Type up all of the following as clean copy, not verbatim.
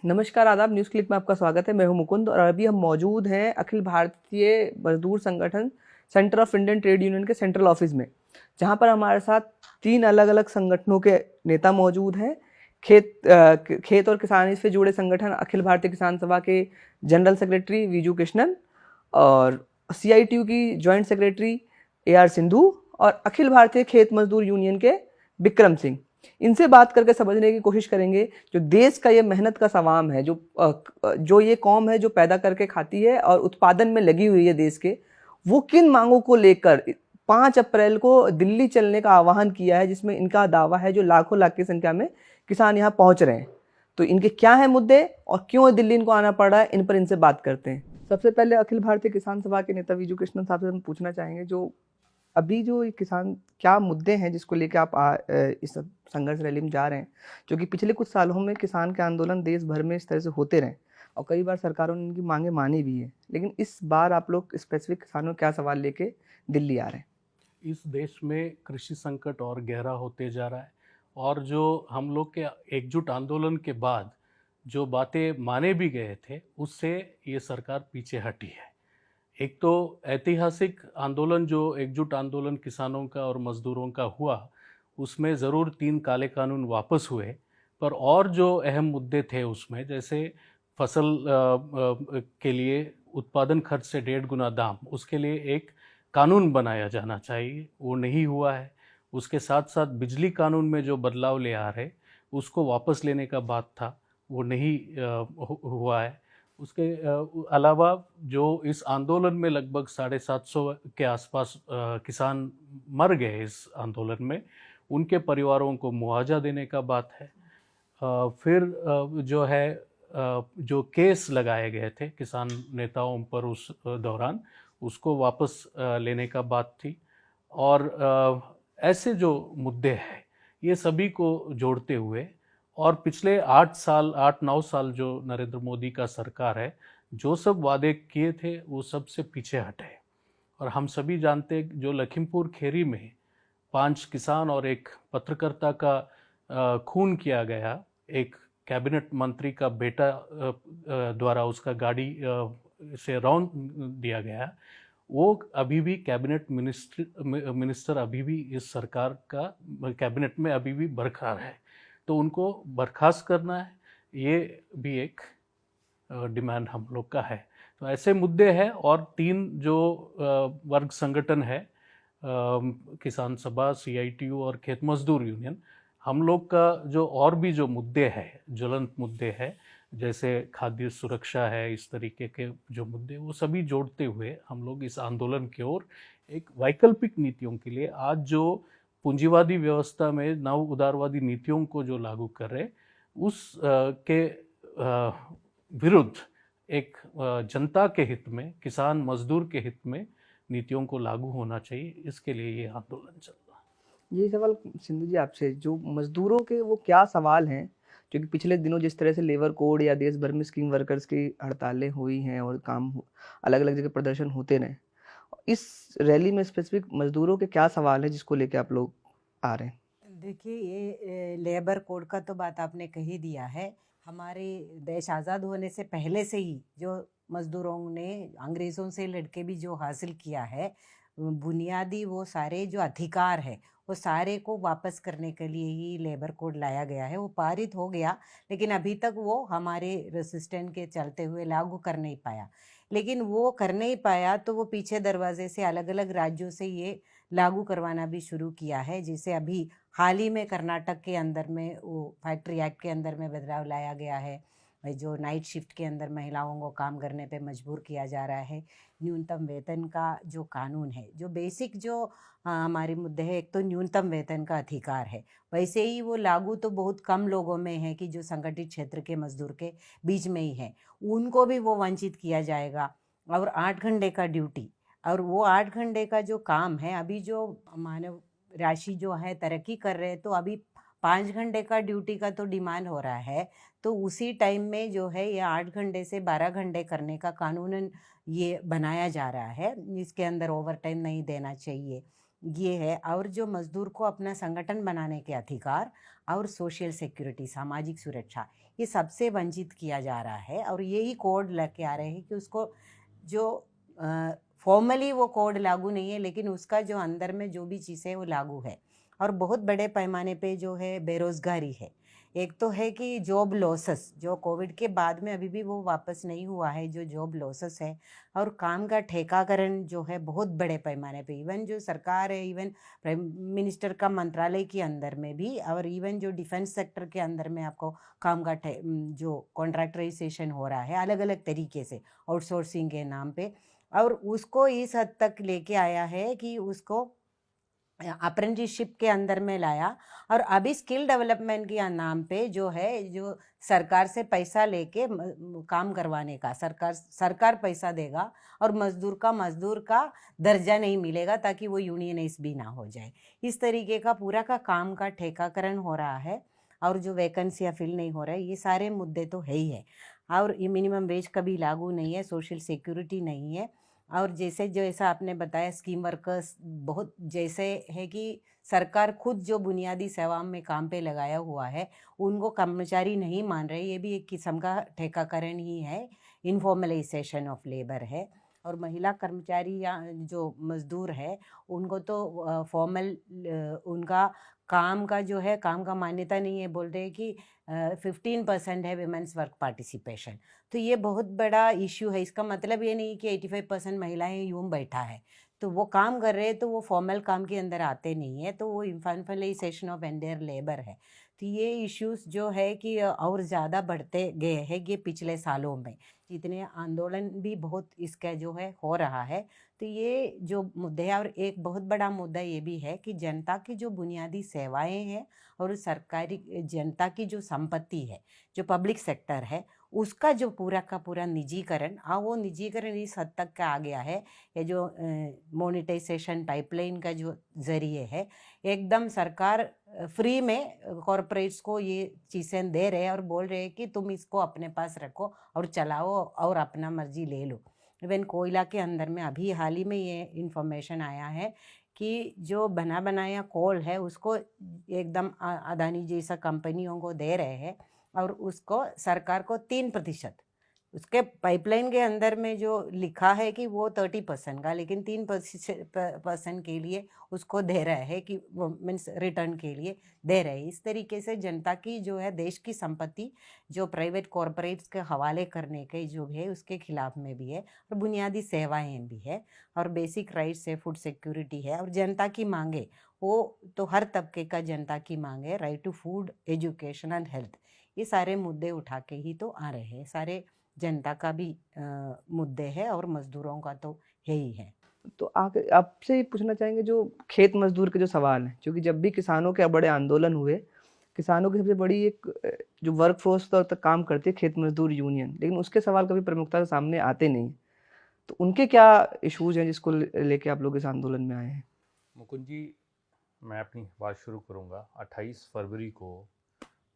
नमस्कार, आदाब। News click में आपका स्वागत है। मैं हूं मुकुंद और अभी हम मौजूद हैं अखिल भारतीय मजदूर संगठन centre of Indian trade union के सेंट्रल ऑफिस में, जहां पर हमारे साथ 3 अलग-अलग संगठनों के नेता मौजूद हैं। खेत और किसानी से जुड़े संगठन अखिल भारतीय किसान सभा के जनरल सेक्रेटरी वीजू कृष्णन और सीआईटीयू की जॉइंट सेक्रेटरी एआर सिंधु और अखिल भारतीय खेत मजदूर यूनियन के विक्रम सिंह। इनसे बात करके समझने की कोशिश करेंगे जो देश का ये मेहनत का सवाम है, जो ये कौम है जो पैदा करके खाती है और उत्पादन में लगी हुई है देश के, वो किन मांगों को लेकर 5 अप्रैल को दिल्ली चलने का आह्वान किया है, जिसमें इनका दावा है जो लाखों लाख की संख्या में किसान यहाँ पहुंच रहे हैं। तो इनके क्या है मुद्दे और क्यों दिल्ली इनको आना पड़ रहा है, इन पर इनसे बात करते हैं। सबसे पहले अखिल भारतीय किसान सभा के नेता वीजू कृष्णन साहब से हम पूछना चाहेंगे, जो अभी जो किसान क्या मुद्दे हैं जिसको लेकर आप इस संघर्ष रैली में जा रहे हैं, जो कि पिछले कुछ सालों में किसान के आंदोलन देश भर में इस तरह से होते रहे और कई बार सरकारों ने इनकी मांगे मानी भी है, लेकिन इस बार आप लोग स्पेसिफिक किसानों क्या सवाल लेके दिल्ली आ रहे हैं? इस देश में कृषि संकट और गहरा होते जा रहा है और जो हम लोग के एकजुट आंदोलन के बाद जो बातें माने भी गए थे उससे ये सरकार पीछे हटी है। एक तो ऐतिहासिक आंदोलन जो एकजुट आंदोलन किसानों का और मजदूरों का हुआ, उसमें ज़रूर 3 काले कानून वापस हुए, पर और जो अहम मुद्दे थे उसमें, जैसे फसल के लिए उत्पादन खर्च से 1.5 गुना दाम, उसके लिए एक कानून बनाया जाना चाहिए, वो नहीं हुआ है। उसके साथ साथ बिजली कानून में जो बदलाव ले आ रहे उसको वापस लेने का बात था, वो नहीं हुआ है। उसके अलावा जो इस आंदोलन में लगभग 750 के आसपास किसान मर गए इस आंदोलन में, उनके परिवारों को मुआवजा देने का बात है। फिर जो है जो केस लगाए गए थे किसान नेताओं पर उस दौरान, उसको वापस लेने का बात थी। और ऐसे जो मुद्दे हैं ये सभी को जोड़ते हुए और पिछले 8-9 साल जो नरेंद्र मोदी का सरकार है, जो सब वादे किए थे वो सबसे पीछे हटे। और हम सभी जानते हैं जो लखीमपुर खीरी में 5 किसान और एक पत्रकर्ता का खून किया गया, एक कैबिनेट मंत्री का बेटा द्वारा उसका गाड़ी से रौंद दिया गया, वो अभी भी कैबिनेट मिनिस्टर अभी भी इस सरकार का कैबिनेट में अभी भी बरकरार है, तो उनको बर्खास्त करना है, ये भी एक डिमांड हम लोग का है। तो ऐसे मुद्दे हैं और 3 जो वर्ग संगठन है, किसान सभा, सीआईटीयू और खेत मजदूर यूनियन, हम लोग का जो और भी जो मुद्दे हैं, ज्वलंत मुद्दे हैं, जैसे खाद्य सुरक्षा है, इस तरीके के जो मुद्दे, वो सभी जोड़ते हुए हम लोग इस आंदोलन की ओर एक वैकल्पिक नीतियों के लिए, आज जो पूंजीवादी व्यवस्था में नव उदारवादी नीतियों को जो लागू कर रहे, उस के विरुद्ध एक जनता के हित में, किसान मजदूर के हित में नीतियों को लागू होना चाहिए, इसके लिए ये आंदोलन चल रहा है। ये सवाल सिंधु जी आपसे, जो मजदूरों के वो क्या सवाल हैं, जो कि पिछले दिनों जिस तरह से लेबर कोड या देश भर में स्किल वर्कर्स की हड़तालें हुई हैं और अलग अलग जगह प्रदर्शन होते रहे, इस रैली में स्पेसिफिक मजदूरों के क्या सवाल है जिसको लेके आप लोग आ रहे हैं? देखिए, ये लेबर कोड का तो बात आपने कही दिया है। हमारे देश आज़ाद होने से पहले से ही जो मजदूरों ने अंग्रेज़ों से लड़के भी जो हासिल किया है, बुनियादी वो सारे जो अधिकार है, वो सारे को वापस करने के लिए ही लेबर कोड लाया गया है। वो पारित हो गया, लेकिन अभी तक वो हमारे रेसिस्टेंट के चलते हुए लागू कर नहीं पाया। लेकिन वो कर नहीं पाया तो वो पीछे दरवाजे से अलग-अलग राज्यों से ये लागू करवाना भी शुरू किया है। जैसे अभी हाल ही में कर्नाटक के अंदर में वो फैक्ट्री एक्ट के अंदर में बदलाव लाया गया है, जो नाइट शिफ्ट के अंदर महिलाओं को काम करने पे मजबूर किया जा रहा है। न्यूनतम वेतन का जो कानून है, जो बेसिक जो हमारे मुद्दे हैं, एक तो न्यूनतम वेतन का अधिकार है, वैसे ही वो लागू तो बहुत कम लोगों में है कि जो संगठित क्षेत्र के मजदूर के बीच में ही है, उनको भी वो वंचित किया जाएगा। और 8 घंटे का ड्यूटी, और वो 8 घंटे का जो काम है, अभी जो मानव राशि जो है तरक्की कर रहे हैं, तो अभी 5 घंटे का ड्यूटी का तो डिमांड हो रहा है, तो उसी टाइम में जो है ये 8 घंटे से 12 घंटे करने का कानूनन ये बनाया जा रहा है। इसके अंदर ओवर टाइम नहीं देना चाहिए। ये है, और जो मजदूर को अपना संगठन बनाने के अधिकार और सोशल सिक्योरिटी, सामाजिक सुरक्षा, ये सबसे वंचित किया जा रहा है। और यही कोड लेके आ रहे हैं कि उसको जो फॉर्मली वो कोड लागू नहीं है, लेकिन उसका जो अंदर में जो भी चीज़ है वो लागू है। और बहुत बड़े पैमाने पे जो है बेरोज़गारी है। एक तो है कि जॉब लॉसेस, जो कोविड के बाद में अभी भी वो वापस नहीं हुआ है, जो जॉब लॉसेस है। और काम का ठेकाकरण जो है बहुत बड़े पैमाने पे, इवन जो सरकार है, इवन प्राइम मिनिस्टर का मंत्रालय के अंदर में भी, और इवन जो डिफेंस सेक्टर के अंदर में आपको काम का जो कॉन्ट्रैक्टराइजेशन हो रहा है अलग अलग तरीके से आउटसोर्सिंग के नाम पे। और उसको इस हद तक लेके आया है कि उसको अप्रेंटिसशिप के अंदर में लाया। और अभी स्किल डेवलपमेंट के नाम पे जो है, जो सरकार से पैसा लेके काम करवाने का, सरकार पैसा देगा और मजदूर का दर्जा नहीं मिलेगा, ताकि वो यूनियनाइज भी ना हो जाए। इस तरीके का पूरा का काम का ठेकाकरण हो रहा है। और जो वैकेंसियाँ फिल नहीं हो रहा है, ये सारे मुद्दे तो है ही है। और ये मिनिमम वेज कभी लागू नहीं है, सोशल सिक्योरिटी नहीं है। और जैसा आपने बताया, स्कीम वर्कर्स बहुत जैसे है कि सरकार खुद जो बुनियादी सेवाओं में काम पे लगाया हुआ है, उनको कर्मचारी नहीं मान रहे। ये भी एक किस्म का ठेकाकरण ही है, इनफॉर्मलाइजेशन ऑफ लेबर है। और महिला कर्मचारी या जो मजदूर है, उनको तो फॉर्मल उनका काम का जो है, काम का मान्यता नहीं है। बोल रहे हैं कि 15% है विमेंस वर्क पार्टिसिपेशन। तो ये बहुत बड़ा इश्यू है। इसका मतलब ये नहीं कि 85% महिलाएं यूं बैठा है, तो वो काम कर रहे हैं, तो वो फॉर्मल काम के अंदर आते नहीं है, तो वो इन्फॉर्मलाइजेशन ऑफ एंटायर लेबर है। तो ये इश्यूज जो है कि और ज़्यादा बढ़ते गए हैं ये पिछले सालों में, जितने आंदोलन भी बहुत इसका जो है हो रहा है। तो ये जो मुद्दे हैं, और एक बहुत बड़ा मुद्दा ये भी है कि जनता की जो बुनियादी सेवाएं हैं और सरकारी जनता की जो संपत्ति है, जो पब्लिक सेक्टर है, उसका जो पूरा का पूरा निजीकरण, वो निजीकरण इस हद तक का आ गया है। ये जो मोनेटाइजेशन पाइपलाइन का जो जरिए है, एकदम सरकार फ्री में कॉरपोरेट्स को ये चीज़ें दे रहे हैं और बोल रहे हैं कि तुम इसको अपने पास रखो और चलाओ और अपना मर्जी ले लो। इवन कोयला के अंदर में अभी हाल ही में ये इंफॉर्मेशन आया है कि जो बना बनाया कोल है, उसको एकदम अदानी जैसा कंपनियों को दे रहे हैं। और उसको सरकार को 3%, उसके पाइपलाइन के अंदर में जो लिखा है कि वो 30% का, लेकिन 3% के लिए उसको दे रहा है, कि वो मीन्स रिटर्न के लिए दे रहे हैं। इस तरीके से जनता की जो है, देश की संपत्ति जो प्राइवेट कॉरपोरेट्स के हवाले करने के जो है, उसके खिलाफ में भी है। और बुनियादी सेवाएं भी है, और बेसिक राइट्स है, फूड सिक्योरिटी है, और जनता की मांगे, वो तो हर तबके का जनता की मांग है, right to food, education and health. ये सारे मुद्दे उठा के ही तो आ रहे हैं, सारे जनता का भी मुद्दे है और मजदूरों का तो है ही है। तो आगे आपसे ये पूछना चाहेंगे, जो खेत मजदूर के जो सवाल हैं, क्योंकि जब भी किसानों के बड़े आंदोलन हुए, किसानों की सबसे बड़ी एक जो वर्क फोर्स तक काम करती है खेत मजदूर यूनियन, लेकिन उसके सवाल कभी प्रमुखता से सामने आते नहीं। तो उनके क्या इश्यूज हैं जिसको लेके आप लोग इस आंदोलन में आए हैं? मुकुंद जी, मैं अपनी बात शुरू करूंगा। 28 फरवरी को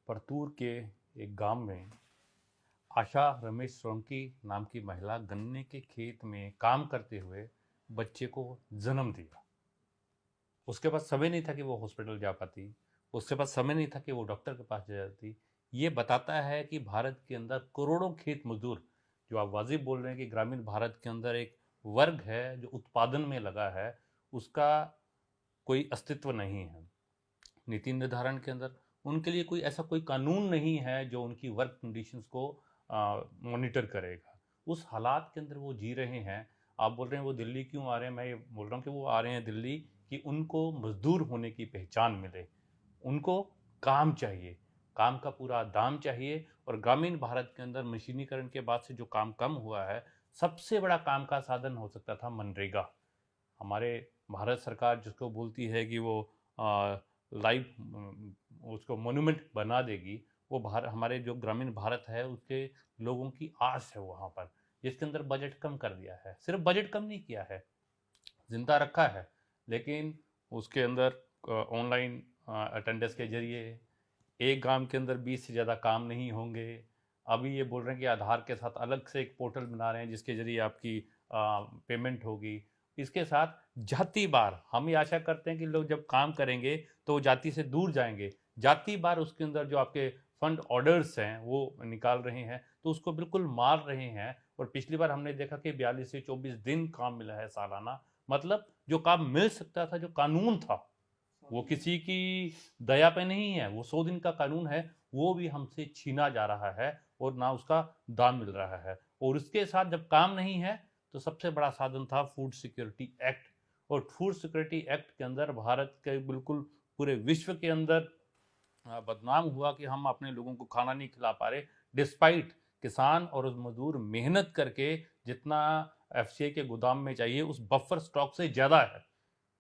परतूर के एक गांव में आशा रमेश सोलंकी नाम की महिला गन्ने के खेत में काम करते हुए बच्चे को जन्म दिया। उसके पास समय नहीं था कि वो हॉस्पिटल जा पाती, उसके पास समय नहीं था कि वो डॉक्टर के पास जा जाती। ये बताता है कि भारत के अंदर करोड़ों खेत मजदूर, जो आप वाजिब बोल रहे हैं कि ग्रामीण भारत के अंदर एक वर्ग है जो उत्पादन में लगा है, उसका कोई अस्तित्व नहीं है। नीति निर्धारण के अंदर उनके लिए कोई ऐसा कोई कानून नहीं है जो उनकी वर्क कंडीशंस को मॉनिटर करेगा। उस हालात के अंदर वो जी रहे हैं। आप बोल रहे हैं वो दिल्ली क्यों आ रहे हैं, मैं ये बोल रहा हूँ कि वो आ रहे हैं दिल्ली कि उनको मजदूर होने की पहचान मिले। उनको काम चाहिए, काम का पूरा दाम चाहिए। और ग्रामीण भारत के अंदर मशीनीकरण के बाद से जो काम कम हुआ है, सबसे बड़ा काम का साधन हो सकता था मनरेगा। हमारे भारत सरकार जिसको बोलती है कि वो लाइव उसको मोन्यूमेंट बना देगी, वो हमारे जो ग्रामीण भारत है उसके लोगों की आस है वहाँ पर, जिसके अंदर बजट कम कर दिया है। सिर्फ बजट कम नहीं किया है, जिंदा रखा है, लेकिन उसके अंदर ऑनलाइन अटेंडेंस के जरिए एक गांव के अंदर 20 से ज़्यादा काम नहीं होंगे। अभी ये बोल रहे हैं कि आधार के साथ अलग से एक पोर्टल बना रहे हैं जिसके जरिए आपकी पेमेंट होगी। इसके साथ जाति बार हम ये आशा करते हैं कि लोग जब काम करेंगे तो वो जाति से दूर जाएंगे। जाति बार उसके अंदर जो आपके फंड ऑर्डर्स हैं वो निकाल रहे हैं, तो उसको बिल्कुल मार रहे हैं। और पिछली बार हमने देखा कि 42 से 24 दिन काम मिला है सालाना, मतलब जो काम मिल सकता था, जो कानून था, वो किसी की दया पे नहीं है, वो 100 दिन का कानून है, वो भी हमसे छीना जा रहा है और ना उसका दाम मिल रहा है। और उसके साथ जब काम नहीं है तो सबसे बड़ा साधन था फूड सिक्योरिटी एक्ट। और फूड सिक्योरिटी एक्ट के अंदर भारत के बिल्कुल पूरे विश्व के अंदर बदनाम हुआ कि हम अपने लोगों को खाना नहीं खिला पा रहे, डिस्पाइट किसान और उस मजदूर मेहनत करके जितना एफसीआई के गोदाम में चाहिए उस बफर स्टॉक से ज़्यादा है,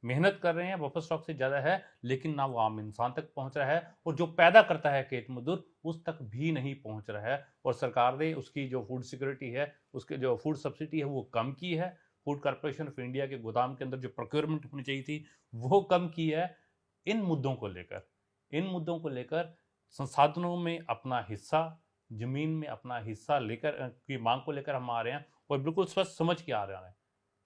मेहनत कर रहे हैं, बफर स्टॉक से ज़्यादा है, लेकिन ना वो आम इंसान तक पहुंच रहा है और जो पैदा करता है खेत मजदूर उस तक भी नहीं पहुंच रहा है। और सरकार ने उसकी जो फूड सिक्योरिटी है, उसके जो फूड सब्सिडी है वो कम की है। फूड कॉर्पोरेशन ऑफ इंडिया के गोदाम के अंदर जो प्रोक्योरमेंट होनी चाहिए थी वो कम की है। इन मुद्दों को लेकर संसाधनों में अपना हिस्सा, जमीन में अपना हिस्सा लेकर की मांग को लेकर हम आ रहे हैं और बिल्कुल स्पष्ट समझ के आ रहे हैं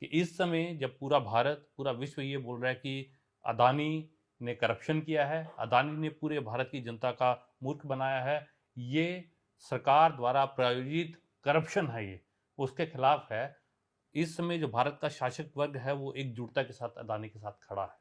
कि इस समय जब पूरा भारत, पूरा विश्व ये बोल रहा है कि अदानी ने करप्शन किया है, अदानी ने पूरे भारत की जनता का मूर्ख बनाया है, ये सरकार द्वारा प्रायोजित करप्शन है, ये उसके खिलाफ है। इस समय जो भारत का शासक वर्ग है वो एकजुटता के साथ अदानी के साथ खड़ा है।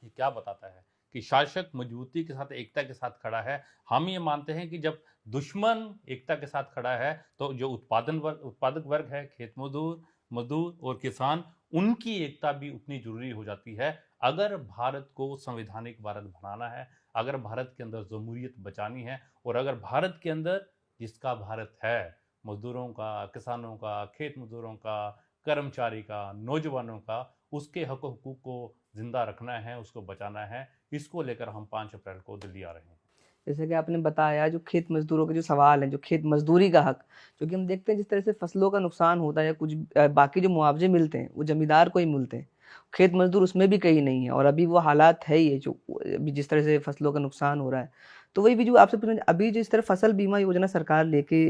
ये क्या बताता है कि शासक मजबूती के साथ, एकता के साथ खड़ा है। हम ये मानते हैं कि जब दुश्मन एकता के साथ खड़ा है तो जो उत्पादक वर्ग है, खेत मजदूर और किसान, उनकी एकता भी उतनी जरूरी हो जाती है। अगर भारत को संवैधानिक भारत बनाना है, अगर भारत के अंदर जमहूरियत बचानी है और अगर भारत के अंदर जिसका भारत है, मजदूरों का, किसानों का, खेत मजदूरों का, कर्मचारी का, नौजवानों का, उसके हक हुकूक को जिंदा रखना है, उसको बचाना है, इसको लेकर हम 5 अप्रैल को दिल्ली आ रहे हैं। जैसे कि आपने बताया जो खेत मजदूरों के जो सवाल हैं, जो खेत मजदूरी का हक, क्योंकि हम देखते हैं जिस तरह से फसलों का नुकसान होता है या कुछ बाकी जो मुआवजे मिलते हैं वो जमींदार को ही मिलते हैं, खेत मजदूर उसमें भी कहीं नहीं है। और अभी वो हालात है ये जो अभी जिस तरह से फसलों का नुकसान हो रहा है, तो वही भी जो आपसे पूछना, अभी जिस तरह फसल बीमा योजना सरकार लेके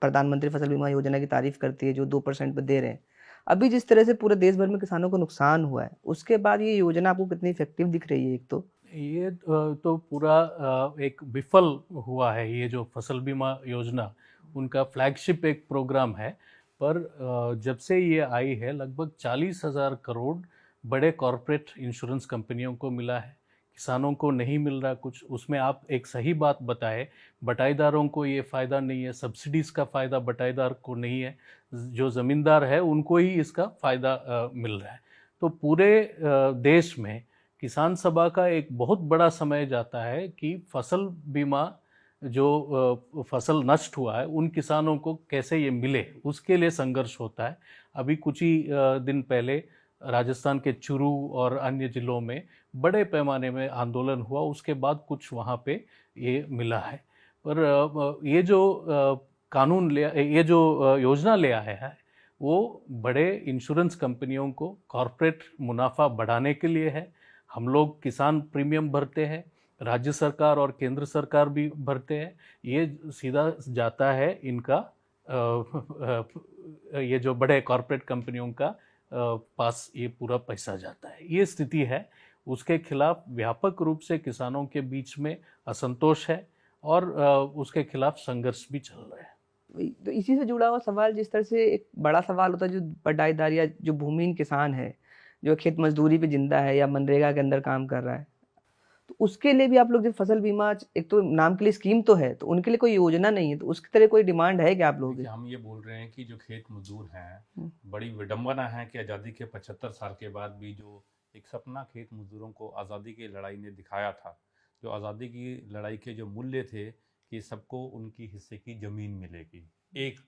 प्रधानमंत्री फसल बीमा योजना की तारीफ करती है जो 2% पे दे रहे हैं, अभी जिस तरह से पूरे देश भर में किसानों को नुकसान हुआ है, उसके बाद ये योजना आपको कितनी इफेक्टिव दिख रही है? एक तो ये तो पूरा एक विफल हुआ है। ये जो फसल बीमा योजना उनका फ्लैगशिप एक प्रोग्राम है, पर जब से ये आई है लगभग 40,000 करोड़ बड़े कॉरपोरेट इंश्योरेंस कंपनियों को मिला है, किसानों को नहीं मिल रहा कुछ। उसमें आप एक सही बात बताए, बटाईदारों को ये फ़ायदा नहीं है, सब्सिडीज़ का फ़ायदा बटाईदार को नहीं है, जो ज़मींदार है उनको ही इसका फ़ायदा मिल रहा है। तो पूरे देश में किसान सभा का एक बहुत बड़ा समय जाता है कि फसल बीमा जो फसल नष्ट हुआ है उन किसानों को कैसे ये मिले, उसके लिए संघर्ष होता है। अभी कुछ ही दिन पहले राजस्थान के चुरू और अन्य ज़िलों में बड़े पैमाने में आंदोलन हुआ, उसके बाद कुछ वहाँ पे ये मिला है। पर ये जो कानून ले, ये जो योजना ले आया है वो बड़े इंश्योरेंस कंपनियों को कॉरपोरेट मुनाफा बढ़ाने के लिए है। हम लोग किसान प्रीमियम भरते हैं, राज्य सरकार और केंद्र सरकार भी भरते हैं, ये सीधा जाता है इनका ये जो बड़े कॉरपोरेट कंपनियों का पास ये पूरा पैसा जाता है। ये स्थिति है, उसके खिलाफ व्यापक रूप से किसानों के बीच में असंतोष है और उसके खिलाफ संघर्ष भी चल रहा है। तो इसी से जुड़ा हुआ सवाल, जिस तरह से एक बड़ा सवाल होता है जो बटाईदार या जो भूमिहीन किसान है जो खेत मजदूरी पे जिंदा है या मनरेगा के अंदर काम कर रहा है, तो उसके लिए भी आप लोग जो फसल बीमा, एक तो नाम के लिए स्कीम तो है, तो उनके लिए कोई योजना नहीं है, तो उसकी तरह कोई डिमांड है क्या आप लोगों की? हम ये बोल रहे हैं कि जो खेत मजदूर हैं, बड़ी विडंबना है कि आज़ादी के 75 साल के बाद भी जो एक सपना खेत मजदूरों को आज़ादी की लड़ाई ने दिखाया था, जो आज़ादी की लड़ाई के जो मूल्य थे कि सबको उनकी हिस्से की ज़मीन मिलेगी, एक,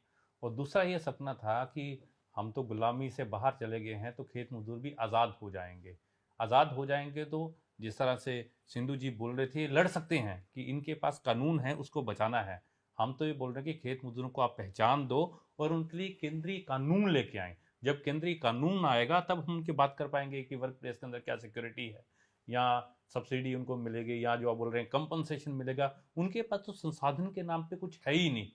और दूसरा ये सपना था कि हम तो गुलामी से बाहर चले गए हैं तो खेत मजदूर भी आज़ाद हो जाएंगे। आज़ाद हो जाएंगे तो जिस तरह से सिंधु जी बोल रहे थे, लड़ सकते हैं कि इनके पास कानून है, उसको बचाना है। हम तो ये बोल रहे हैं कि खेत मजदूरों को आप पहचान दो और उनके लिए केंद्रीय कानून लेके आएँ। जब केंद्रीय कानून आएगा तब हम उनकी बात कर पाएंगे कि वर्क प्लेस के अंदर क्या सिक्योरिटी है, या सब्सिडी उनको मिलेगी, या जो आप बोल रहे हैं कंपनसेशन मिलेगा। उनके पास तो संसाधन के नाम पे कुछ है ही नहीं।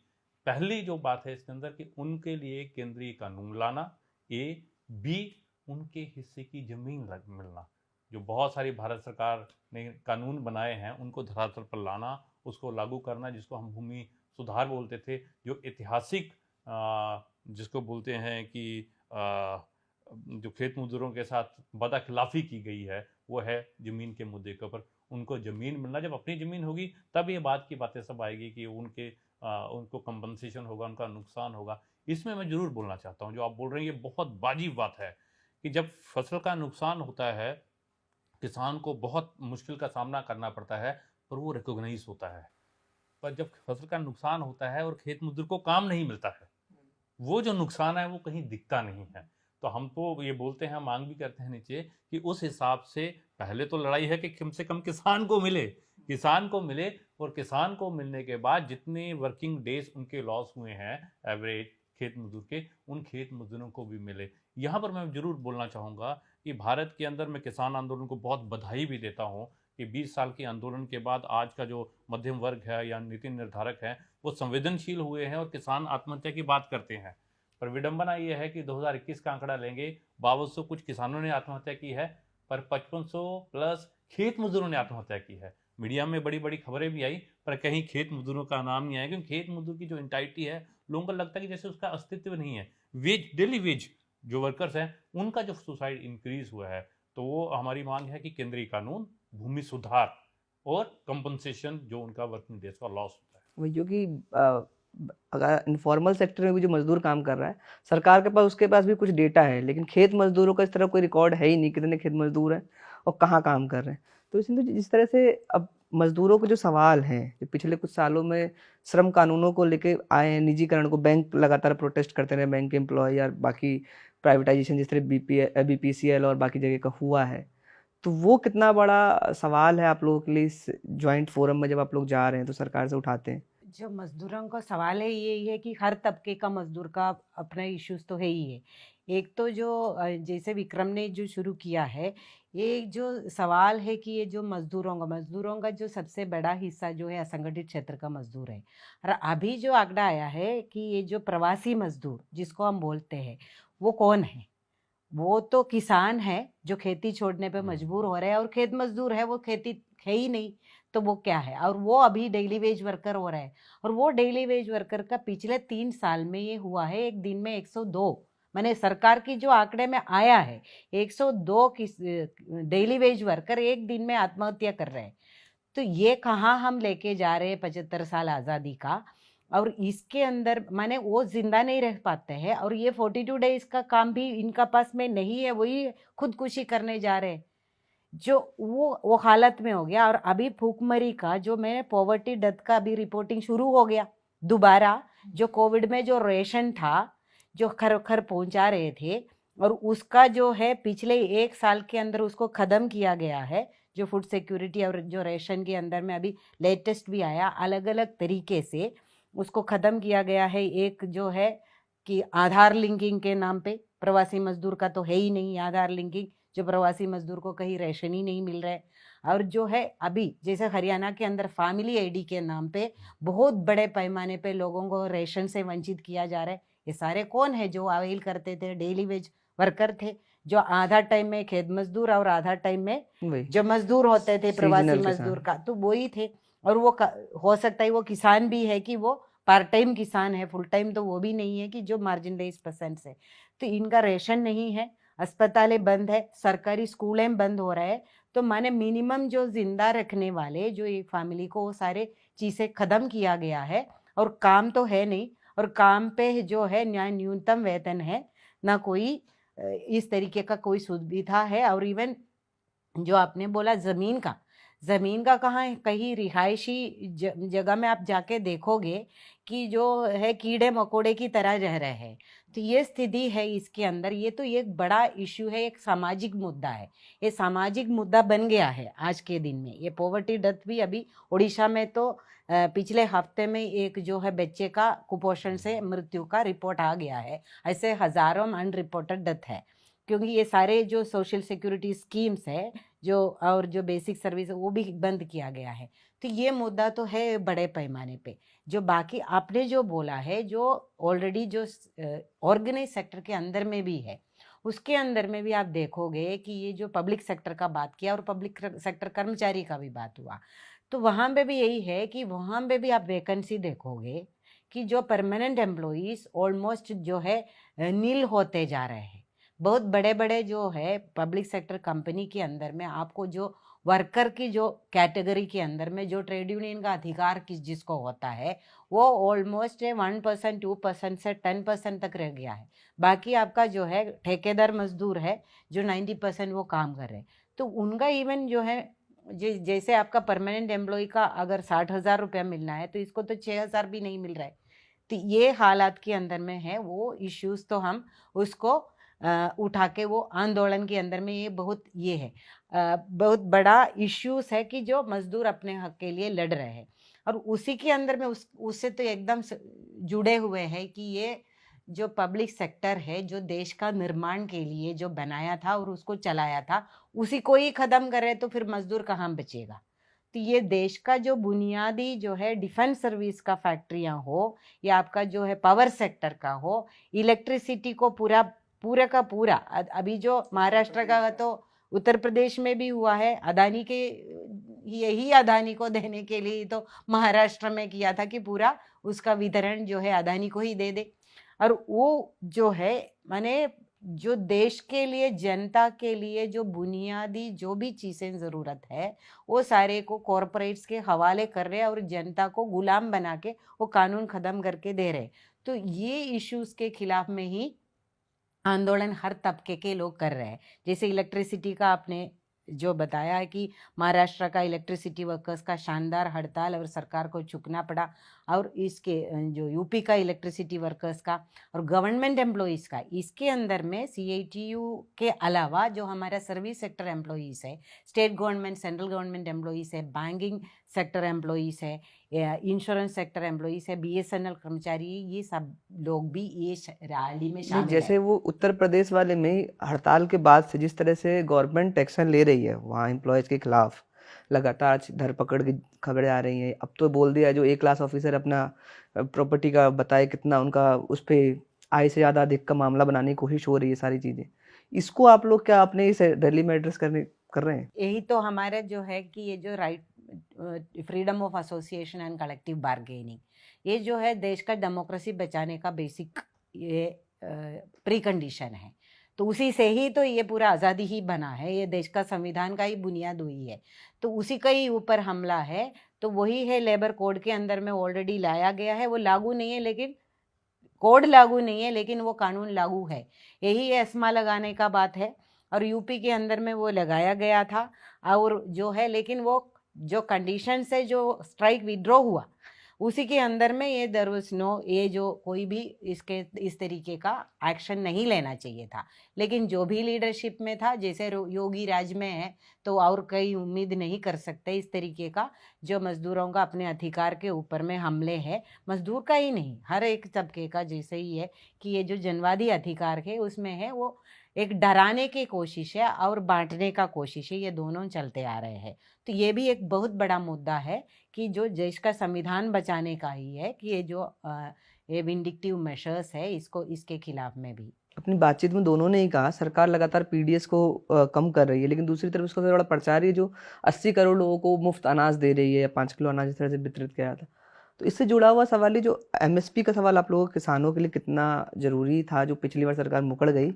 पहली जो बात है इसके अंदर कि उनके लिए केंद्रीय कानून लाना, ए, बी, उनके हिस्से की ज़मीन मिलना, जो बहुत सारी भारत सरकार ने कानून बनाए हैं उनको धरातल पर लाना, उसको लागू करना, जिसको हम भूमि सुधार बोलते थे, जो ऐतिहासिक जिसको बोलते हैं कि जो खेत मजदूरों के साथ बदखिलाफ़ी की गई है, वो है ज़मीन के मुद्दे के ऊपर। उनको ज़मीन मिलना, जब अपनी ज़मीन होगी तब ये बात की बातें सब आएगी कि उनको कंपनसेशन होगा, उनका नुकसान होगा। इसमें मैं ज़रूर बोलना चाहता हूँ, जो आप बोल रहे हैं ये बहुत वाजिब बात है कि जब फसल का नुकसान होता है, किसान को बहुत मुश्किल का सामना करना पड़ता है, पर वो रिकॉग्नाइज़ होता है। पर जब फसल का नुकसान होता है और खेत मजदूर को काम नहीं मिलता है, वो जो नुकसान है वो कहीं दिखता नहीं है। तो हम तो ये बोलते हैं, मांग भी करते हैं नीचे कि उस हिसाब से पहले तो लड़ाई है कि कम से कम किसान को मिले, किसान को मिले, और किसान को मिलने के बाद जितने वर्किंग डेज उनके लॉस हुए हैं एवरेज खेत मजदूर के, उन खेत मजदूरों को भी मिले। यहाँ पर मैं ज़रूर बोलना चाहूँगा कि भारत के अंदर मैं किसान आंदोलन को बहुत बधाई भी देता हूँ कि 20 साल के आंदोलन के बाद आज का जो मध्यम वर्ग है या नीति निर्धारक है वो संवेदनशील हुए हैं और किसान आत्महत्या की बात करते हैं। पर विडंबना ये है कि 2021 का आंकड़ा लेंगे, 5200 कुछ किसानों ने आत्महत्या की है, पर 5500 प्लस खेत मजदूरों ने आत्महत्या की है। मीडिया में बड़ी बड़ी खबरें भी आई, पर कहीं खेत मजदूरों का नाम नहीं आया, क्योंकि खेत मजदूर की जो एंटाइटी है, लोगों को लगता है कि जैसे उसका अस्तित्व नहीं है। वेज, डेली वेज जो वर्कर्स हैं, उनका जो सुसाइड इंक्रीज हुआ है, तो वो हमारी मांग है कि केंद्रीय कानून, भूमि सुधार और कंपनसेशन जो उनका वर्किंग डेज का लॉस होता है। वही जो कि अगर इनफॉर्मल सेक्टर में भी जो मजदूर काम कर रहा है, सरकार के पास उसके पास भी कुछ डेटा है, लेकिन खेत मजदूरों का इस तरह कोई रिकॉर्ड है ही नहीं, कितने खेत मजदूर हैं और कहाँ काम कर रहे हैं। तो इसलिए जिस तरह से अब मजदूरों के जो सवाल हैं, जो पिछले कुछ सालों में श्रम कानूनों को लेके आए हैं, निजीकरण को, बैंक लगातार प्रोटेस्ट करते रहे, बैंक एम्प्लॉय या बाकी प्राइवेटाइजेशन जिस तरह BPCL और बाकी जगह का हुआ है, तो वो कितना बड़ा सवाल है आप लोगों के लिए इस जॉइंट फोरम में जब आप लोग जा रहे हैं तो सरकार से उठाते हैं? जो मजदूरों का सवाल है ये है कि हर तबके का मजदूर का अपना इश्यूज तो है ही है। एक तो जो जैसे विक्रम ने जो शुरू किया है, ये जो सवाल है कि ये जो मजदूरों का जो सबसे बड़ा हिस्सा जो है असंगठित क्षेत्र का मजदूर है। और अभी जो आंकड़ा आया है कि ये जो प्रवासी मजदूर जिसको हम बोलते हैं, वो कौन है? वो तो किसान है जो खेती छोड़ने पे मजबूर हो रहे हैं, और खेत मजदूर है वो खेती है ही नहीं, तो वो क्या है? और वो अभी डेली वेज वर्कर हो रहा है। और वो डेली वेज वर्कर का पिछले 3 साल में ये हुआ है, एक दिन में 102, माने सरकार की जो आंकड़े में आया है 102 डेली वेज वर्कर एक दिन में आत्महत्या कर रहे हैं। तो ये कहाँ हम लेके जा रहे हैं 75 साल आज़ादी का? और इसके अंदर माने वो जिंदा नहीं रह पाते हैं, और ये 42 डेज का काम भी इनका पास में नहीं है, वही खुदकुशी करने जा रहे हैं, जो वो हालत में हो गया। और अभी भूखमरी का जो मैंने पॉवर्टी डेथ का अभी रिपोर्टिंग शुरू हो गया दोबारा, जो कोविड में जो रेशन था जो खर पहुंचा रहे थे, और उसका जो है पिछले 1 साल के अंदर उसको ख़त्म किया गया है। जो फूड सिक्योरिटी और जो रेशन के अंदर में अभी लेटेस्ट भी आया, अलग अलग तरीके से उसको ख़त्म किया गया है। एक जो है कि आधार लिंकिंग के नाम पे, प्रवासी मजदूर का तो है ही नहीं आधार लिंकिंग, जो प्रवासी मजदूर को कहीं रेशन ही नहीं मिल रहा है। और जो है अभी जैसे हरियाणा के अंदर फैमिली आईडी के नाम पे बहुत बड़े पैमाने पे लोगों को रेशन से वंचित किया जा रहा है। ये सारे कौन है? जो अवेल करते थे, डेली वेज वर्कर थे, जो आधा टाइम में खेत मजदूर और आधा टाइम में वही जो मजदूर होते थे प्रवासी सीजनल मजदूर किसान। का, तो वही थे। और वो हो सकता है वो किसान भी है कि वो पार्ट टाइम किसान है, फुल टाइम तो वो भी नहीं है, कि जो मार्जिनलाइज पर्सन है। तो इनका रेशन नहीं है, अस्पतालें बंद है, सरकारी स्कूलें बंद हो रहे हैं। तो माने मिनिमम जो जिंदा रखने वाले जो एक फैमिली को वो सारे चीज़ें ख़त्म किया गया है, और काम तो है नहीं, और काम पे जो है न्यूनतम वेतन है, ना कोई इस तरीके का कोई सुविधा है। और इवन जो आपने बोला ज़मीन का कहाँ है? कहीं रिहायशी जगह में आप जाके देखोगे कि जो है कीड़े मकोड़े की तरह रह रहे हैं। तो ये स्थिति है इसके अंदर। ये तो एक बड़ा इश्यू है, एक सामाजिक मुद्दा है, ये सामाजिक मुद्दा बन गया है आज के दिन में। ये पॉवर्टी डेथ भी अभी उड़ीसा में तो पिछले हफ्ते में एक जो है बच्चे का कुपोषण से मृत्यु का रिपोर्ट आ गया है। ऐसे हजारों अनरिपोर्टेड डेथ है, क्योंकि ये सारे जो सोशल सिक्योरिटी स्कीम्स है जो और जो बेसिक सर्विस है वो भी बंद किया गया है। तो ये मुद्दा तो है बड़े पैमाने पे। जो बाकी आपने जो बोला है, जो ऑलरेडी जो ऑर्गेनाइज सेक्टर के अंदर में भी है, उसके अंदर में भी आप देखोगे कि ये जो पब्लिक सेक्टर का बात किया और पब्लिक सेक्टर कर्मचारी का भी बात हुआ, तो वहाँ पे भी यही है कि वहाँ पे भी आप वैकेंसी देखोगे कि जो परमानेंट एम्प्लॉइज ऑलमोस्ट जो है नील होते जा रहे हैं। बहुत बड़े बड़े जो है पब्लिक सेक्टर कंपनी के अंदर में आपको जो वर्कर की जो कैटेगरी के अंदर में जो ट्रेड यूनियन का अधिकार जिसको होता है वो ऑलमोस्ट 1%, 2% से 10% तक रह गया है। बाकी आपका जो है ठेकेदार मजदूर है जो 90% वो काम कर रहे हैं। तो उनका इवन जो है जैसे आपका परमानेंट एम्प्लॉय का अगर 60,000 रुपया मिलना है तो इसको तो 6,000 भी नहीं मिल रहा है। तो ये हालात के अंदर में है, वो इश्यूज तो हम उसको उठा के वो आंदोलन के अंदर में ये बहुत ये है बहुत बड़ा इश्यूज है कि जो मजदूर अपने हक के लिए लड़ रहे हैं। और उसी के अंदर में उससे तो एकदम जुड़े हुए हैं कि ये जो पब्लिक सेक्टर है जो देश का निर्माण के लिए जो बनाया था और उसको चलाया था, उसी को ही खत्म करे तो फिर मजदूर कहाँ बचेगा। तो ये देश का जो बुनियादी जो है डिफेंस सर्विस का फैक्ट्रियां हो या आपका जो है पावर सेक्टर का हो, इलेक्ट्रिसिटी को पूरा का पूरा अभी जो महाराष्ट्र का तो उत्तर प्रदेश में भी हुआ है, अदानी के यही अदानी को देने के लिए तो महाराष्ट्र में किया था कि पूरा उसका वितरण जो है अदानी को ही दे दे। और वो जो है माने जो देश के लिए जनता के लिए जो बुनियादी जो भी चीज़ें ज़रूरत है वो सारे को कॉरपोरेट्स के हवाले कर रहे हैं और जनता को गुलाम बना के वो कानून ख़त्म करके दे रहे। तो ये इश्यूज़ के खिलाफ में ही आंदोलन हर तबके के लोग कर रहे हैं। जैसे इलेक्ट्रिसिटी का आपने जो बताया है कि महाराष्ट्र का इलेक्ट्रिसिटी वर्कर्स का शानदार हड़ताल और सरकार को झुकना पड़ा, और इसके जो यूपी का इलेक्ट्रिसिटी वर्कर्स का और गवर्नमेंट एम्प्लॉइज़ का, इसके अंदर में CITU के अलावा जो हमारा सर्विस सेक्टर एम्प्लॉइज़ है, state government central government employees है, बैंकिंग सेक्टर एम्प्लॉइज़ है, इंश्योरेंस सेक्टर एम्प्लॉइज़ है, BSNL कर्मचारी, ये सब लोग भी ये रैली में नहीं, शामिल जैसे है। वो उत्तर प्रदेश वाले में हड़ताल के बाद से जिस तरह से गवर्नमेंट एक्शन ले रही है वहाँ एम्प्लॉयज़ के खिलाफ, लगातार धरपकड़ की खबरें आ रही हैं। अब तो बोल दिया जो A क्लास ऑफिसर अपना प्रॉपर्टी का बताए कितना उनका उस पर आय से ज़्यादा अधिक का मामला बनाने की कोशिश हो रही है, सारी चीज़ें। इसको आप लोग क्या अपने इस रैली में एड्रेस कर रहे हैं? यही तो हमारा जो है कि ये जो right freedom of association and collective bargaining, ये जो है देश का डेमोक्रेसी बचाने का बेसिक ये प्री कंडीशन है। तो उसी से ही तो ये पूरा आज़ादी ही बना है, ये देश का संविधान का ही बुनियाद हुई है। तो उसी का ही ऊपर हमला है, तो वही है लेबर कोड के अंदर में ऑलरेडी लाया गया है। वो लागू नहीं है, लेकिन कोड लागू नहीं है लेकिन वो कानून लागू है। यही एस्मा लगाने का बात है, और यूपी के अंदर में वो लगाया गया था। और जो है लेकिन वो जो कंडीशन से जो स्ट्राइक विड्रॉ हुआ उसी के अंदर में ये देयर वाज नो, ये जो कोई भी इसके इस तरीके का एक्शन नहीं लेना चाहिए था। लेकिन जो भी लीडरशिप में था, जैसे योगी राज में है, तो और कई उम्मीद नहीं कर सकते इस तरीके का जो मजदूरों का अपने अधिकार के ऊपर में हमले है। मजदूर का ही नहीं, हर एक तबके का जैसे ही है कि ये जो जनवादी अधिकार है उसमें है, वो एक डराने की कोशिश है और बांटने का कोशिश है, ये दोनों चलते आ रहे हैं। तो ये भी एक बहुत बड़ा मुद्दा है कि जो देश का संविधान बचाने का ही है कि ये जो ये विंडिक्टिव मेजर्स है इसको इसके खिलाफ में भी। अपनी बातचीत में दोनों ने ही कहा सरकार लगातार PDS को कम कर रही है, लेकिन दूसरी तरफ उसका सबसे बड़ा प्रचार ये जो 80 करोड़ लोगों को मुफ्त अनाज दे रही है, 5 किलो अनाज इस तरह से वितरित किया था। तो इससे जुड़ा हुआ सवाल है जो MSP का सवाल आप लोगों के किसानों के लिए कितना जरूरी था, जो पिछली बार सरकार मुकड़ गई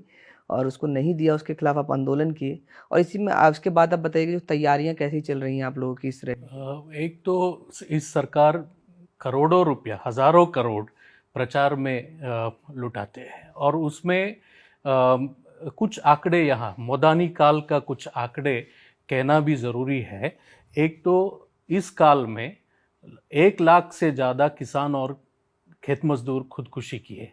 और उसको नहीं दिया, उसके खिलाफ आप आंदोलन किए। और इसी में उसके बाद आप बताइए जो तैयारियां कैसी चल रही हैं आप लोगों की इस तरह? एक तो इस सरकार करोड़ों रुपया, हजारों करोड़ प्रचार में लुटाते हैं, और उसमें कुछ आंकड़े, यहाँ मोदानी काल का कुछ आंकड़े कहना भी ज़रूरी है। एक तो इस काल में 1 लाख से ज़्यादा किसान और खेत मजदूर खुदकुशी किए।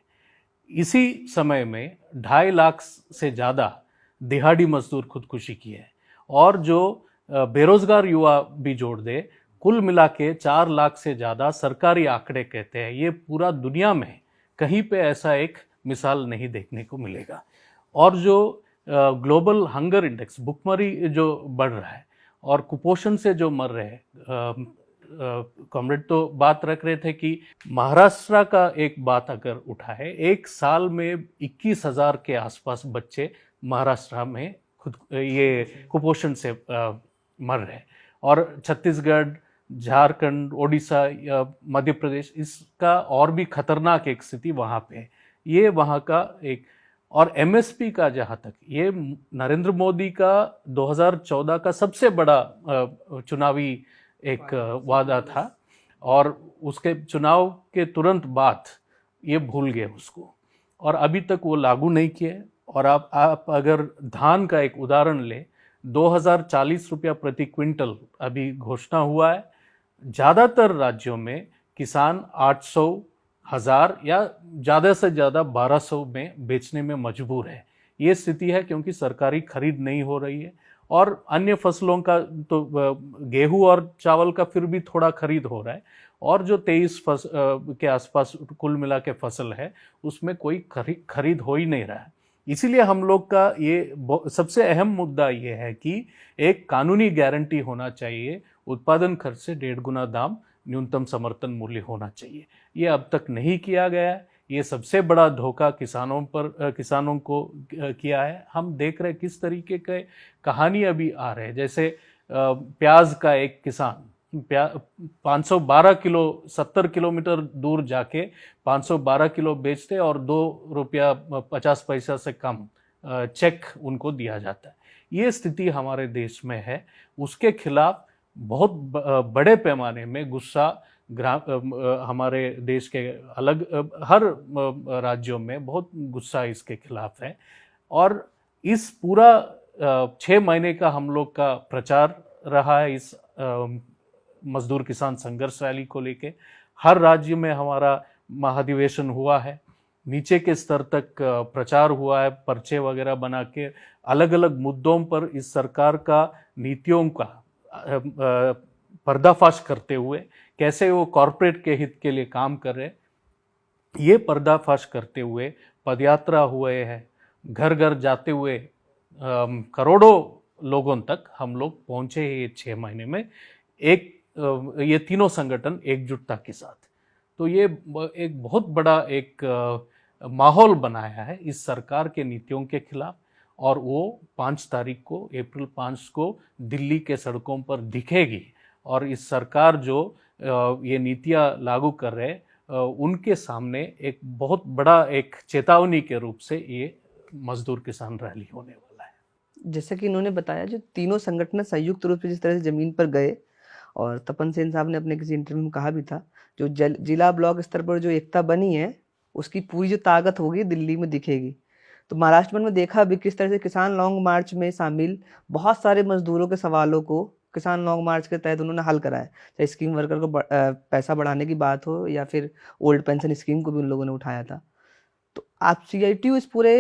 इसी समय में 2.5 लाख से ज़्यादा दिहाड़ी मजदूर खुदकुशी किए, और जो बेरोजगार युवा भी जोड़ दे, कुल मिला के 4 लाख से ज़्यादा सरकारी आंकड़े कहते हैं। ये पूरा दुनिया में कहीं पे ऐसा एक मिसाल नहीं देखने को मिलेगा। और जो ग्लोबल हंगर इंडेक्स, भुखमरी जो बढ़ रहा है और कुपोषण से जो मर रहे हैं कॉमरेड तो बात रख रहे थे कि महाराष्ट्र का एक बात अगर उठा है, एक साल में 21,000 के आसपास बच्चे महाराष्ट्र में खुद ये कुपोषण से मर रहे हैं, और छत्तीसगढ़, झारखंड, ओडिशा या मध्य प्रदेश, इसका और भी खतरनाक एक स्थिति वहाँ पे है। ये वहाँ का एक, और एमएसपी का जहाँ तक, ये नरेंद्र मोदी का 2014 का सबसे बड़ा चुनावी एक वादा था, और उसके चुनाव के तुरंत बाद ये भूल गए उसको, और अभी तक वो लागू नहीं किए। और आप अगर धान का एक उदाहरण ले, 2040 रुपया प्रति क्विंटल अभी घोषणा हुआ है। ज़्यादातर राज्यों में किसान 800, 1000 या ज़्यादा से ज़्यादा 1200 में बेचने में मजबूर है। ये स्थिति है क्योंकि सरकारी खरीद नहीं हो रही है, और अन्य फसलों का तो गेहूं और चावल का फिर भी थोड़ा खरीद हो रहा है, और जो 23 के आसपास कुल मिला के फसल है उसमें कोई खरीद हो ही नहीं रहा है। इसीलिए हम लोग का ये सबसे अहम मुद्दा ये है कि एक कानूनी गारंटी होना चाहिए, उत्पादन खर्च से 1.5 गुना दाम न्यूनतम समर्थन मूल्य होना चाहिए। ये अब तक नहीं किया गया है। ये सबसे बड़ा धोखा किसानों को किया है। हम देख रहे किस तरीके के कहानी अभी आ रहे हैं, जैसे प्याज का एक किसान 512 किलो 70 किलोमीटर दूर जाके 512 किलो बेचते और 2 रुपया 50 पैसा से कम चेक उनको दिया जाता है। ये स्थिति हमारे देश में है। उसके खिलाफ बहुत बड़े पैमाने में गुस्सा हमारे देश के अलग हर राज्यों में बहुत गुस्सा इसके खिलाफ है। और इस पूरा 6 महीने का हम लोग का प्रचार रहा है इस मजदूर किसान संघर्ष रैली को लेके। हर राज्य में हमारा महाधिवेशन हुआ है, नीचे के स्तर तक प्रचार हुआ है, पर्चे वगैरह बना के अलग अलग मुद्दों पर इस सरकार का नीतियों का पर्दाफाश करते हुए कैसे वो कॉरपोरेट के हित के लिए काम कर रहे, ये पर्दाफाश करते हुए पदयात्रा हुए हैं, घर घर जाते हुए करोड़ों लोगों तक हम लोग पहुंचे हैं ये 6 महीने में, ये तीनों संगठन एकजुटता के साथ। तो ये एक बहुत बड़ा एक माहौल बनाया है इस सरकार के नीतियों के खिलाफ, और वो 5 तारीख को, अप्रैल 5 को दिल्ली के सड़कों पर दिखेगी। और इस सरकार जो ये नीतियां लागू कर रहे उनके सामने एक बहुत बड़ा एक चेतावनी के रूप से ये मजदूर किसान रैली होने वाला है। जैसे कि इन्होंने बताया, जो तीनों संगठन संयुक्त रूप से जिस तरह से जमीन पर गए, और तपन सेन साहब ने अपने किसी इंटरव्यू में कहा भी था, जो जिला ब्लॉक स्तर पर जो एकता बनी है उसकी पूरी जो ताकत होगी दिल्ली में दिखेगी। तो महाराष्ट्र में देखा भी किस तरह से किसान लॉन्ग मार्च में शामिल बहुत सारे मजदूरों के सवालों को किसान लॉन्ग मार्च के तहत उन्होंने हल कराया। चाहे स्कीम वर्कर को पैसा बढ़ाने की बात हो या फिर ओल्ड पेंशन स्कीम को भी उन लोगों ने उठाया था। तो आप CITU इस पूरे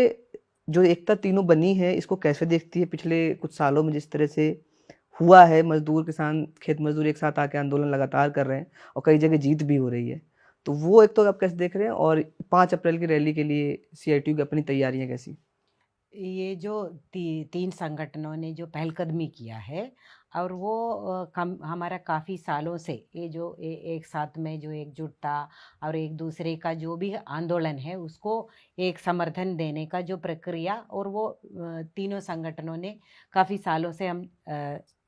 जो एकता तीनों बनी है इसको कैसे देखती है? पिछले कुछ सालों में जिस तरह से हुआ है, मजदूर किसान खेत मजदूर एक साथ आके आंदोलन लगातार कर रहे हैं और कई जगह जीत भी हो रही है, तो वो एक तो आप कैसे देख रहे हैं? और 5 अप्रैल की रैली के लिए CITU की अपनी तैयारियां कैसी? ये जो 3 संगठनों ने जो पहलकदमी किया है, और वो हमारा काफ़ी सालों से ये जो एक साथ में जो एकजुटता और एक दूसरे का जो भी आंदोलन है उसको एक समर्थन देने का जो प्रक्रिया, और वो तीनों संगठनों ने काफ़ी सालों से हम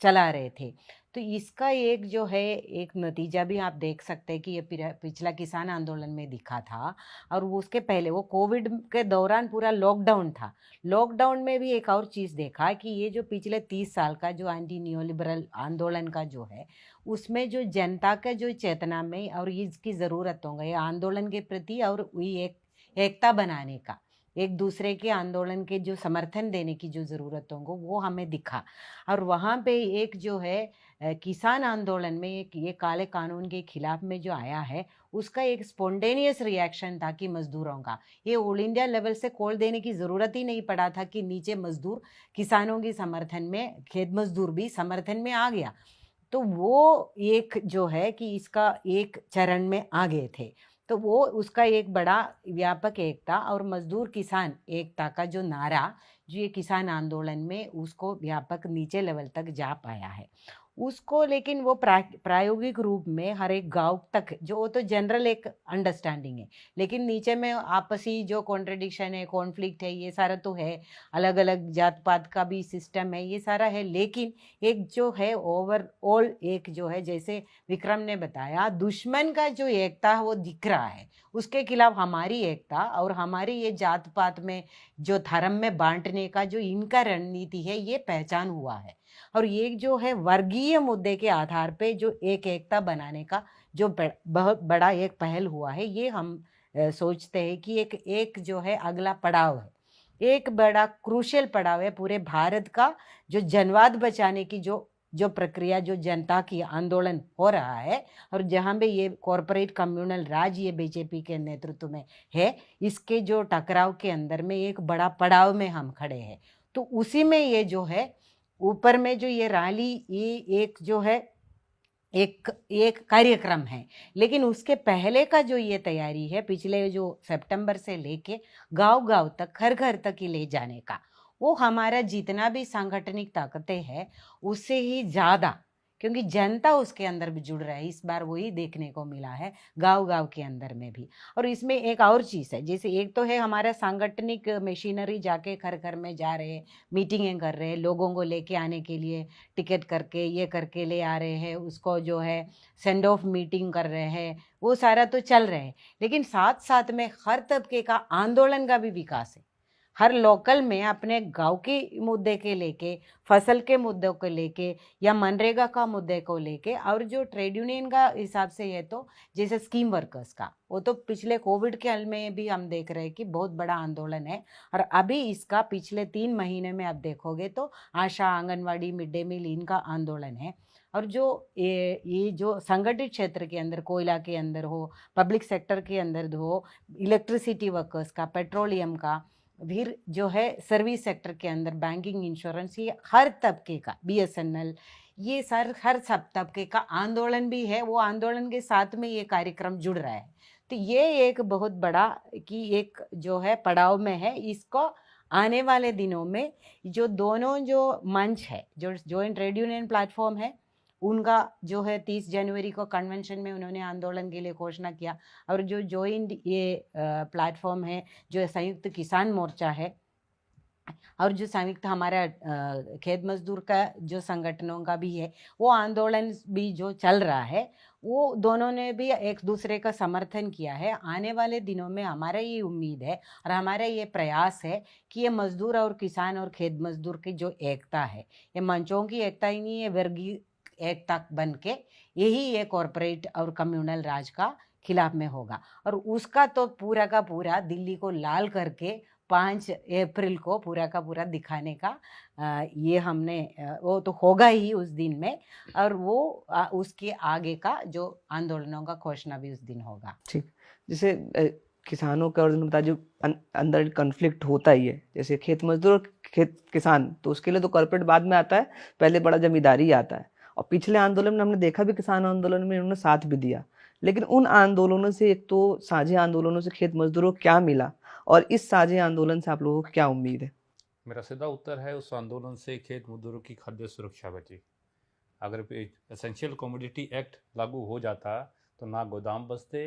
चला रहे थे। तो इसका एक जो है एक नतीजा भी आप देख सकते हैं कि ये पिछला किसान आंदोलन में दिखा था, और वो उसके पहले वो कोविड के दौरान पूरा लॉकडाउन था। लॉकडाउन में भी एक और चीज़ देखा कि ये जो पिछले 30 साल का जो एंटी न्योलिबरल आंदोलन का जो है उसमें जो जनता का जो चेतना में और इसकी ज़रूरतों का, ये आंदोलन के प्रति और एकता बनाने का, एक दूसरे के आंदोलन के जो समर्थन देने की जो ज़रूरतों को वो हमें दिखा। और वहाँ पे एक जो है किसान आंदोलन में एक ये काले कानून के खिलाफ में जो आया है उसका एक स्पॉन्टेनियस रिएक्शन था कि मज़दूरों का, ये ऑल इंडिया लेवल से कॉल देने की ज़रूरत ही नहीं पड़ा था कि नीचे मज़दूर किसानों के समर्थन में, खेत मज़दूर भी समर्थन में आ गया। तो वो एक जो है कि इसका एक चरण में आ गए थे, तो वो उसका एक बड़ा व्यापक एकता और मजदूर किसान एकता का जो नारा जो ये किसान आंदोलन में उसको व्यापक नीचे लेवल तक जा पाया है। उसको लेकिन वो प्रायोगिक रूप में हर एक गांव तक जो वो तो जनरल एक अंडरस्टैंडिंग है, लेकिन नीचे में आपसी जो कॉन्ट्रडिक्शन है, कॉन्फ्लिक्ट है, ये सारा तो है, अलग अलग जात पात का भी सिस्टम है, ये सारा है, लेकिन एक जो है ओवरऑल एक जो है, जैसे विक्रम ने बताया, दुश्मन का जो एकता वो दिख रहा है, उसके खिलाफ हमारी एकता और हमारी ये जात पात में जो धर्म में बांटने का जो इनका रणनीति है, ये पहचान हुआ है। और ये जो है वर्गीय मुद्दे के आधार पे जो एक एकता बनाने का जो बहुत बड़ा एक पहल हुआ है, ये हम सोचते हैं कि एक जो है अगला पड़ाव है, एक बड़ा क्रूशियल पड़ाव है पूरे भारत का, जो जनवाद बचाने की जो प्रक्रिया, जो जनता की आंदोलन हो रहा है, और जहाँ पे ये कॉरपोरेट कम्युनल राज ये बीजेपी के नेतृत्व में है, इसके जो टकराव के अंदर में एक बड़ा पड़ाव में हम खड़े हैं। तो उसी में ये जो है ऊपर में जो ये रैली, ये एक जो है एक कार्यक्रम है, लेकिन उसके पहले का जो ये तैयारी है पिछले जो सितंबर से लेके गांव गांव तक, घर घर तक ही ले जाने का, वो हमारा जितना भी सांगठनिक ताकतें हैं उससे ही ज़्यादा, क्योंकि जनता उसके अंदर भी जुड़ रहा है, इस बार वही देखने को मिला है गांव गांव के अंदर में भी। और इसमें एक और चीज़ है, जैसे एक तो है हमारा सांगठनिक मशीनरी जाके घर घर में जा रहे हैं, मीटिंगें कर रहे हैं, लोगों को लेके आने के लिए टिकट करके ये करके ले आ रहे हैं, उसको जो है सेंड ऑफ मीटिंग कर रहे हैं, वो सारा तो चल रहा है, लेकिन साथ साथ में हर तबके का आंदोलन का भी विकास है। हर लोकल में अपने गांव के मुद्दे के लेके, फसल के मुद्दों को लेके, या मनरेगा का मुद्दे को लेके, और जो ट्रेड यूनियन का हिसाब से है तो जैसे स्कीम वर्कर्स का, वो तो पिछले कोविड के हाल में भी हम देख रहे हैं कि बहुत बड़ा आंदोलन है, और अभी इसका पिछले 3 महीने में आप देखोगे तो आशा, आंगनवाड़ी, मिड डे मील, इनका आंदोलन है। और जो ये जो संगठित क्षेत्र के अंदर, कोयला के अंदर हो, पब्लिक सेक्टर के अंदर हो, इलेक्ट्रिसिटी वर्कर्स का, पेट्रोलियम का, फिर जो है सर्विस सेक्टर के अंदर बैंकिंग, इंश्योरेंस, ये हर तबके का, BSNL, ये हर सब तबके का आंदोलन भी है, वो आंदोलन के साथ में ये कार्यक्रम जुड़ रहा है। तो ये एक बहुत बड़ा कि एक जो है पड़ाव में है, इसको आने वाले दिनों में जो दोनों जो मंच है, जो जॉइंट ट्रेड यूनियन प्लेटफॉर्म है, उनका जो है 30 जनवरी को कन्वेंशन में उन्होंने आंदोलन के लिए घोषणा किया, और जो जॉइंट ये प्लेटफॉर्म है, जो संयुक्त किसान मोर्चा है, और जो संयुक्त हमारा खेत मजदूर का जो संगठनों का भी है, वो आंदोलन भी जो चल रहा है, वो दोनों ने भी एक दूसरे का समर्थन किया है। आने वाले दिनों में हमारा ये उम्मीद है और हमारा ये प्रयास है कि ये मजदूर और किसान और खेत मजदूर की जो एकता है, ये मंचों की एकता ही नहीं है, वर्गीय एकता बन के यही ये कॉरपोरेट और कम्युनल राज का खिलाफ में होगा। और उसका तो पूरा का पूरा दिल्ली को लाल करके 5 अप्रैल को पूरा का पूरा दिखाने का ये हमने वो तो होगा ही उस दिन में, और वो उसके आगे का जो आंदोलनों का घोषणा भी उस दिन होगा। ठीक, जैसे किसानों का और उन्होंने बताया जो अंदर कन्फ्लिक्ट होता ही है, जैसे खेत मजदूर और खेत किसान, तो उसके लिए तो कॉर्पोरेट बाद में आता है, पहले बड़ा जमींदारी आता है। और पिछले आंदोलन में हमने देखा भी, किसान आंदोलन में उन्होंने साथ भी दिया, लेकिन उन आंदोलनों से, एक तो साझे आंदोलनों से खेत मजदूरों को क्या मिला, और इस साझे आंदोलन से आप लोगों को क्या उम्मीद है? मेरा सीधा उत्तर है, उस आंदोलन से खेत मजदूरों की खाद्य सुरक्षा बची। अगर एसेंशियल कमोडिटी एक्ट लागू हो जाता तो ना गोदाम बचते,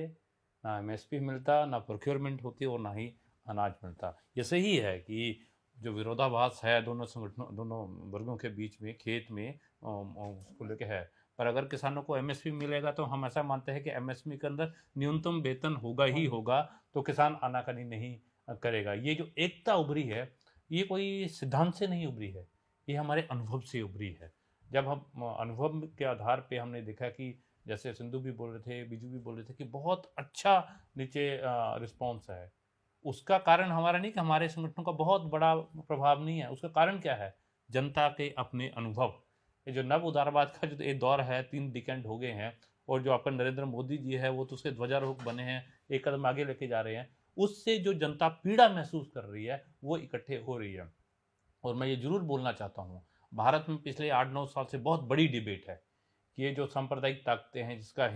ना MSP मिलता, ना प्रोक्योरमेंट होती, और ना ही अनाज मिलता। ये सही है कि जो विरोधाभास है दोनों संगठनों, दोनों वर्गों के बीच में, खेत में उसको लेके है, पर अगर किसानों को MSP मिलेगा तो हम ऐसा मानते हैं कि MSP के अंदर न्यूनतम वेतन होगा ही होगा, तो किसान आनाकानी नहीं करेगा। ये जो एकता उभरी है, ये कोई सिद्धांत से नहीं उभरी है, ये हमारे अनुभव से उभरी है। जब हम अनुभव के आधार पे हमने देखा कि जैसे सिंधु भी बोल रहे थे, बीजू भी बोल रहे थे कि बहुत अच्छा नीचे रिस्पॉन्स है, उसका कारण हमारा नहीं कि हमारे संगठनों का बहुत बड़ा प्रभाव नहीं है। उसका कारण क्या है? जनता के अपने अनुभव। ये जो नव उदारवाद का जो ये दौर है, 3 डिकेड हो गए हैं, और जो आपका नरेंद्र मोदी जी है वो तो उसके ध्वजारोहक बने हैं, एक कदम आगे लेके जा रहे हैं। उससे जो जनता पीड़ा महसूस कर रही है वो इकट्ठे हो रही है। और मैं ये जरूर बोलना चाहता हूँ, भारत में पिछले 8-9 साल से बहुत बड़ी डिबेट है कि ये जो सांप्रदायिक ताकतें हैं, जिसका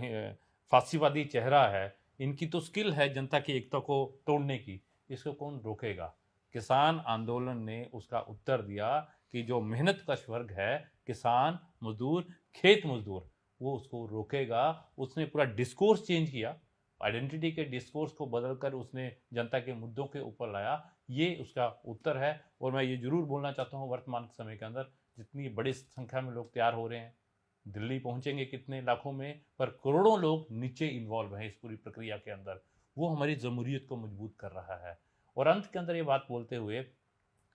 फांसीवादी चेहरा है, इनकी तो स्किल है जनता की एकता को तोड़ने की, इसको कौन रोकेगा? किसान आंदोलन ने उसका उत्तर दिया कि जो मेहनत कश वर्ग है, किसान, मजदूर, खेत मजदूर, वो उसको रोकेगा। उसने पूरा डिस्कोर्स चेंज किया, आइडेंटिटी के डिस्कोर्स को बदलकर उसने जनता के मुद्दों के ऊपर लाया। ये उसका उत्तर है। और मैं ये जरूर बोलना चाहता हूँ, वर्तमान समय के अंदर जितनी बड़ी संख्या में लोग तैयार हो रहे हैं, दिल्ली पहुंचेंगे कितने लाखों में, पर करोड़ों लोग नीचे इन्वॉल्व हैं इस पूरी प्रक्रिया के अंदर, वो हमारी जमहूरियत को मजबूत कर रहा है। और अंत के अंदर ये बात बोलते हुए,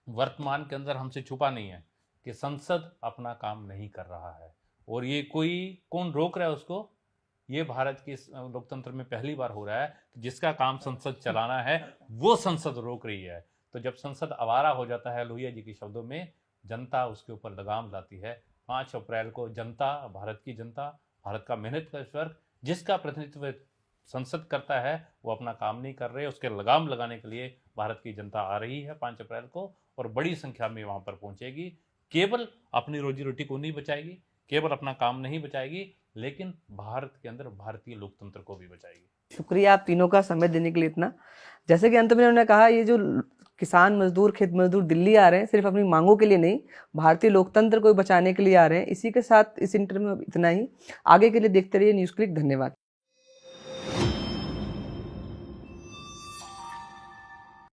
वर्तमान के अंदर हमसे छुपा नहीं है कि संसद अपना काम नहीं कर रहा है। और ये कौन रोक रहा है उसको? ये भारत के लोकतंत्र में पहली बार हो रहा है कि जिसका काम संसद चलाना है वो संसद रोक रही है। तो जब संसद आवारा हो जाता है, लोहिया जी के शब्दों में, जनता उसके ऊपर लगाम लाती है। 5 अप्रैल को जनता, भारत की जनता, भारत का मेहनत का वर्ग जिसका प्रतिनिधित्व संसद करता है, वो अपना काम नहीं कर रहे। उसके लगाम लगाने के लिए भारत की जनता आ रही है 5 अप्रैल को, और बड़ी संख्या में वहां पर पहुंचेगी। केवल अपनी रोजी रोटी को नहीं बचाएगी, केवल अपना काम नहीं बचाएगी, लेकिन भारत के अंदर भारतीय लोकतंत्र को भी बचाएगी। शुक्रिया आप तीनों का समय देने के लिए इतना। जैसे कि अंत में उन्होंने कहा, ये जो किसान मजदूर, खेत मजदूर दिल्ली आ रहे हैं सिर्फ अपनी मांगों के लिए नहीं, भारतीय लोकतंत्र को बचाने के लिए आ रहे हैं। इसी के साथ इस इंटरव्यू में इतना ही। आगे के लिए देखते रहिए न्यूज़ क्लिक। धन्यवाद।